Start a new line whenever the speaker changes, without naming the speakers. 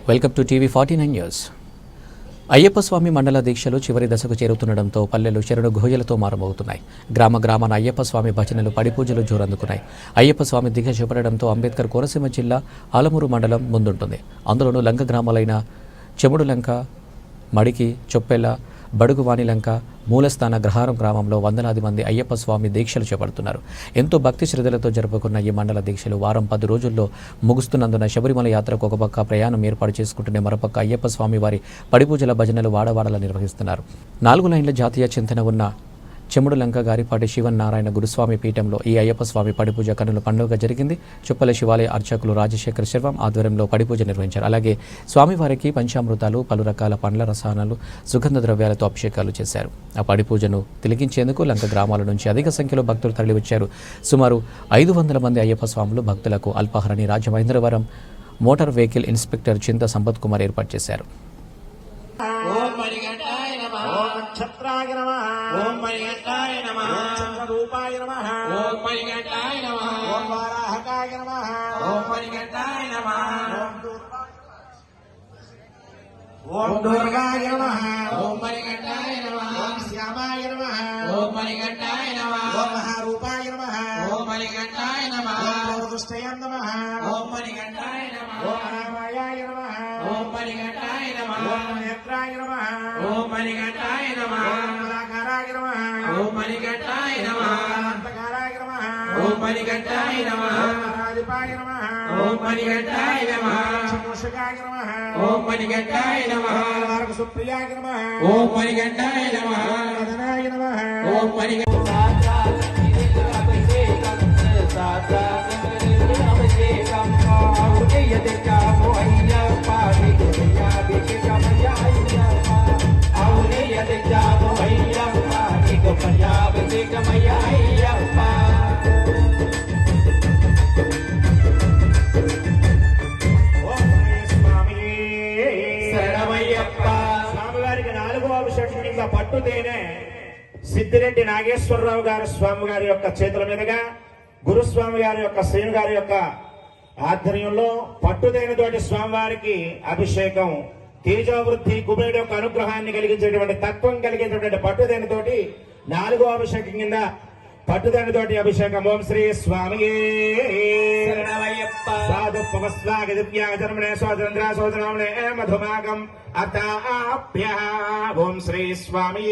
Welcome to TV 49 news. Ayyappa Swamy మండల దీక్షలు చివరి దశకు చేరుతుండటంతో పల్లెలు శరణు గుహయలతో మారుమోగుతున్నాయి. గ్రామాన అయ్యప్ప స్వామి భజనలు పడిపూజలు జోరందుకున్నాయి. అయ్యప్ప స్వామి దీక్ష చేపట్టడంతో అంబేద్కర్ కోనసీమ జిల్లా ఆలమూరు మండలం ముందుంటుంది. అందులోనూ లంక గ్రామాలైన చెముడులంక, మడికి, చొప్పెల, బడుగువానిలంక, మూలస్థాన గ్రహారం గ్రామంలో వందలాది మంది అయ్యప్ప స్వామి దీక్షలు చేపడుతున్నారు. ఎంతో భక్తి శ్రద్ధలతో జరుపుకున్న ఈ మండల దీక్షలు వారం 10 రోజుల్లో ముగుస్తున్నందున శబరిమల యాత్రకు ఒక పక్క ప్రయాణం ఏర్పాటు చేసుకుంటూనే మరోపక్క అయ్యప్ప స్వామి వారి పడిపూజల భజనలు వాడవాడలా నిర్వహిస్తున్నారు. 4 లైన్ల జాతీయ చింతన ఉన్న చెముడులంక గారిపాటి శివనారాయణ గురుస్వామి పీఠంలో ఈ అయ్యప్ప స్వామి పడిపూజ కన్నుల పండుగ జరిగింది. చొప్పల శివాలయ అర్చకులు రాజశేఖర్ శర్వం ఆధ్వర్యంలో పడిపూజ నిర్వహించారు. అలాగే స్వామివారికి పంచామృతాలు, పలు రకాల పండ్ల రసాయనాలు, సుగంధ ద్రవ్యాలతో అభిషేకాలు చేశారు. ఆ పడిపూజను తిలకించేందుకు లంక గ్రామాల నుంచి అధిక సంఖ్యలో భక్తులు తరలివచ్చారు. సుమారు 500 మంది అయ్యప్ప స్వాములు భక్తులకు అల్పాహారాన్ని రాజమహేంద్రవరం మోటార్ వెహికల్ ఇన్స్పెక్టర్ చింత సంపత్ కుమార్ ఏర్పాటు చేశారు.
నక్షత్రాయ నమః ఓం మణికంఠాయ నమః ఓం చంద్రరూపాయ నమః ఓం మణికంఠాయ నమః ఓం వారాహకాయ నమః ఓం మణికంఠాయ నమః ఓం దుర్గాయ నమః ఓం మణికంఠాయ నమః ఓం శ్యామాయ నమః ఓం మణికంఠాయ నమః ఓం మహారూపాయ నమః ఓం మణికంఠాయ నమః ఓం దుష్టయ నమః ఓం మణికంఠాయ నమః ఓం రామాయ నమః ఓం మణికంఠాయ నమః ఓం నేత్రాయ నమః ఓం మణికంఠాయ నమః ఓం మలాకారాయ నమః ఓం మణికంఠాయ నమః అంతకారాయ నమః ఓం మణికంఠాయ నమః రాధిపాయ నమః ఓం మణికంఠాయ నమః చతుషకాయ నమః ఓం మణికంఠాయ నమః మార్గ సుప్రియాయ నమః ఓం మణికంఠాయ నమః మదనాయ నమః ఓం స్వామివారికి 4వ అభిషేకం కింద పట్టుతేనే సిద్ధిరెడ్డి నాగేశ్వరరావు గారు స్వామి గారి యొక్క చేతుల మీదుగా గురుస్వామి గారి యొక్క శ్రీను గారి యొక్క ఆధ్వర్యంలో పట్టుదైనతోటి స్వామివారికి అభిషేకం తేజోవృద్ధి కుబేరుడు యొక్క అనుగ్రహాన్ని కలిగించేటువంటి తత్వం కలిగేటువంటి పట్టుదైనతోటి 4వ అభిషేకం కింద పట్టుదైనతోటి అభిషేకం. ఓం శ్రీ స్వామి మధుమాగం అతాభ్య ఓం శ్రీ స్వామి